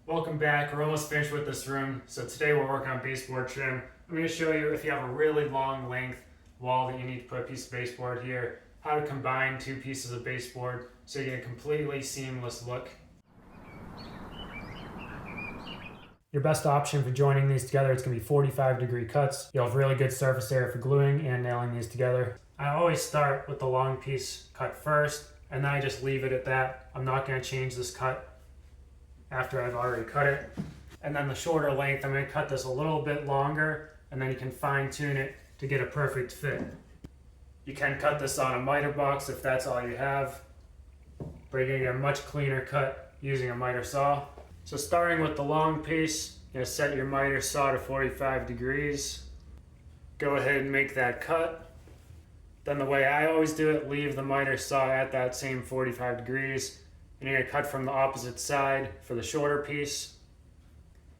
Welcome back. We're almost finished with this room. So today we're working on baseboard trim. I'm going to show you if you have a really long length wall that you need to put a piece of baseboard here, how to combine two pieces of baseboard so you get a completely seamless look. Your best option for joining these together, it's going to be 45-degree cuts. You'll have really good surface area for gluing and nailing these together. I always start with the long piece cut first, and then I just leave it at that. I'm not going to change this cut after I've already cut it. And then the shorter length, I'm going to cut this a little bit longer, and then you can fine tune it to get a perfect fit. You can cut this on a miter box if that's all you have, but you're going to get a much cleaner cut using a miter saw. So starting with the long piece, you're going to set your miter saw to 45 degrees. Go ahead and make that cut. Then the way I always do it, leave the miter saw at that same 45 degrees. And you're going to cut from the opposite side for the shorter piece.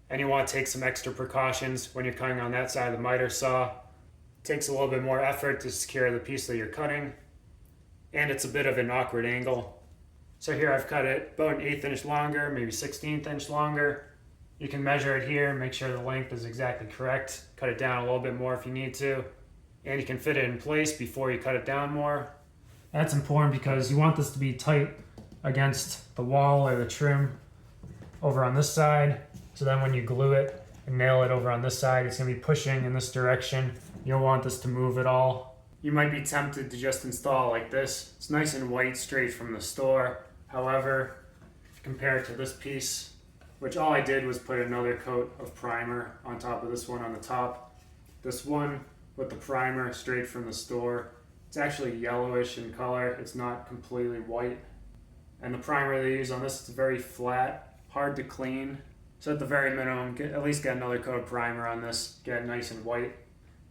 And you want to take some extra precautions when you're cutting on that side of the miter saw. It takes a little bit more effort to secure the piece that you're cutting. And it's a bit of an awkward angle. So here I've cut it about an 1/8 inch longer, maybe 1/16 inch longer. You can measure it here, make sure the length is exactly correct. Cut it down a little bit more if you need to. And you can fit it in place before you cut it down more. That's important because you want this to be tight against the wall or the trim over on this side. So then when you glue it and nail it over on this side, it's going to be pushing in this direction. You don't want this to move at all. You might be tempted to just install like this. It's nice and white straight from the store. However, if you compare it to this piece, which all I did was put another coat of primer on top of this one on the top. This one with the primer straight from the store, it's actually yellowish in color. It's not completely white. And the primer they use on this is very flat, hard to clean. So at the very minimum, at least get another coat of primer on this, get it nice and white.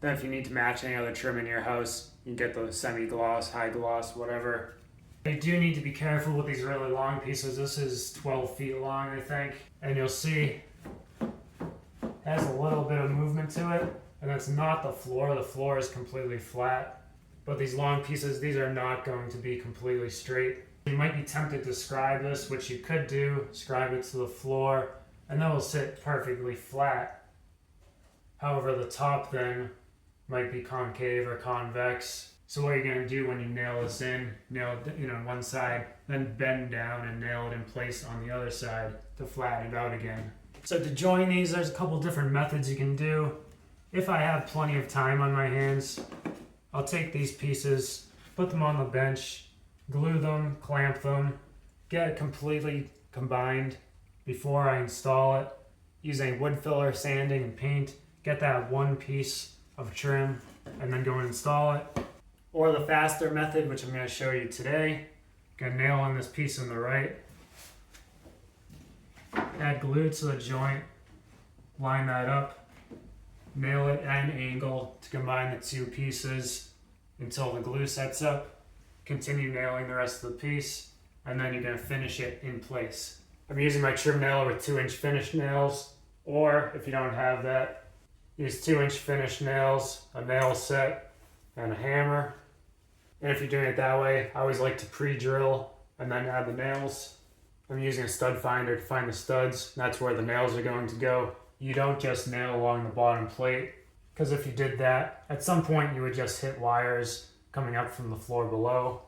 Then if you need to match any other trim in your house, you can get the semi-gloss, high gloss, whatever. You do need to be careful with these really long pieces. This is 12 feet long, I think. And you'll see it has a little bit of movement to it. And that's not the floor. The floor is completely flat. But these long pieces, these are not going to be completely straight. You might be tempted to scribe this, which you could do, scribe it to the floor, and then it will sit perfectly flat. However, the top then might be concave or convex. So what you're going to do when you nail this in, nail it on one side, then bend down and nail it in place on the other side to flatten it out again. So to join these, there's a couple different methods you can do. If I have plenty of time on my hands, I'll take these pieces, put them on the bench, glue them, clamp them, get it completely combined before I install it, using wood filler, sanding, and paint. Get that one piece of trim and then go and install it. Or the faster method, which I'm going to show you today. Gonna nail on this piece on the right. Add glue to the joint, line that up, nail it at an angle to combine the two pieces until the glue sets up. Continue nailing the rest of the piece, and then you're going to finish it in place. I'm using my trim nailer with 2-inch finish nails, or if you don't have that, use 2-inch finish nails, a nail set, and a hammer. And if you're doing it that way, I always like to pre-drill and then add the nails. I'm using a stud finder to find the studs. That's where the nails are going to go. You don't just nail along the bottom plate, because if you did that, at some point you would just hit wires coming up from the floor below.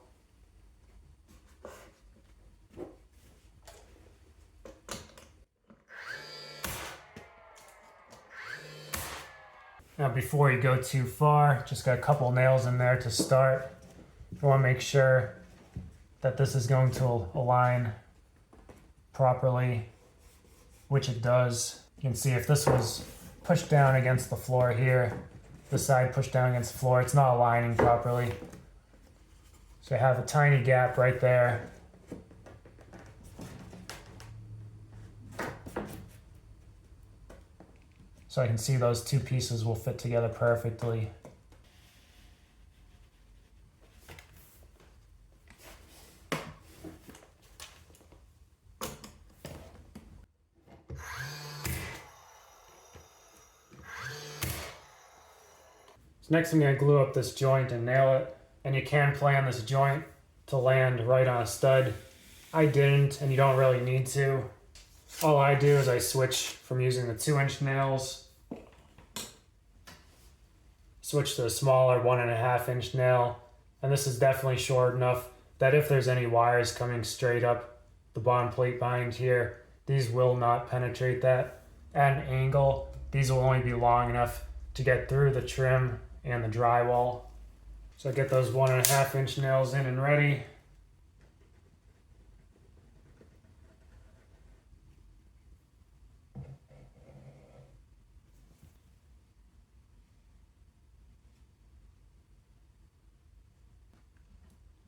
Now before you go too far, just got a couple nails in there to start. You want to make sure that this is going to align properly, which it does. You can see if this was pushed down against the floor here, the side pushed down against the floor, it's not aligning properly. So I have a tiny gap right there. So I can see those two pieces will fit together perfectly. Next I'm going to glue up this joint and nail it, and you can plan this joint to land right on a stud. I didn't, and you don't really need to. All I do is I switch from using the 2-inch nails, switch to a smaller 1.5-inch nail, and this is definitely short enough that if there's any wires coming straight up the bottom plate behind here, these will not penetrate that. At an angle, these will only be long enough to get through the trim and the drywall. So I get those 1.5-inch nails in and ready.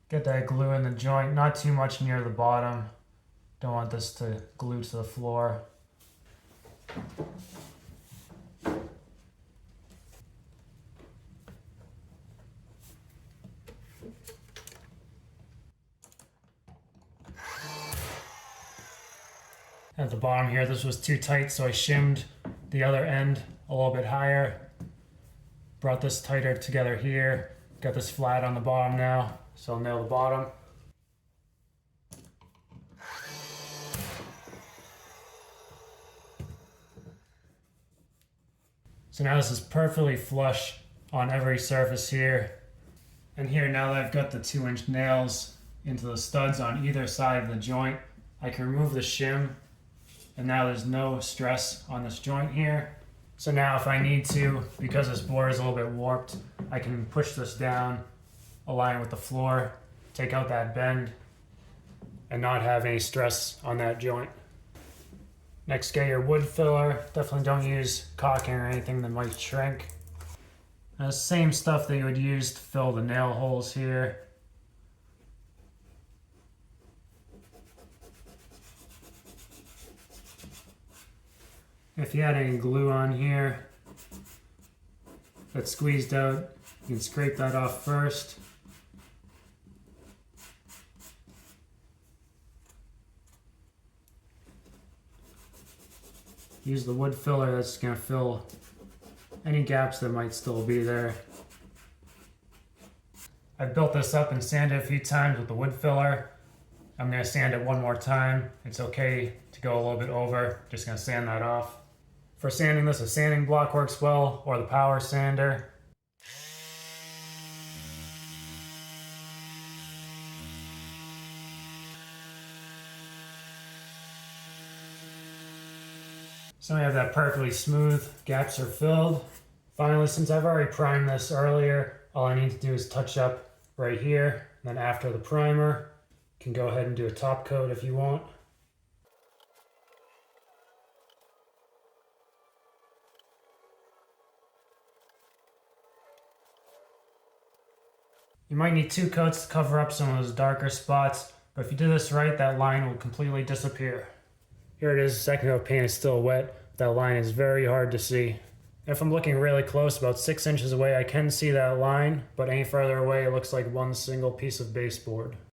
Get that glue in the joint, not too much near the bottom. Don't want this to glue to the floor. At the bottom here, this was too tight, so I shimmed the other end a little bit higher. Brought this tighter together here. Got this flat on the bottom now, so I'll nail the bottom. So now this is perfectly flush on every surface here. And here, now that I've got the 2-inch nails into the studs on either side of the joint, I can remove the shim, and now there's no stress on this joint here. So now if I need to, because this board is a little bit warped, I can push this down, align with the floor, take out that bend, and not have any stress on that joint. Next, get your wood filler. Definitely don't use caulking or anything that might shrink. And the same stuff that you would use to fill the nail holes here. If you had any glue on here that's squeezed out, you can scrape that off first. Use the wood filler, that's going to fill any gaps that might still be there. I've built this up and sanded a few times with the wood filler. I'm going to sand it one more time. It's okay to go a little bit over. Just going to sand that off. For sanding this, a sanding block works well, or the power sander. So we have that perfectly smooth, gaps are filled. Finally, since I've already primed this earlier, all I need to do is touch up right here. Then after the primer, you can go ahead and do a top coat if you want. You might need 2 coats to cover up some of those darker spots, but if you do this right, that line will completely disappear. Here it is, the second coat of paint is still wet. That line is very hard to see. If I'm looking really close, about 6 inches away, I can see that line, but any further away, it looks like one single piece of baseboard.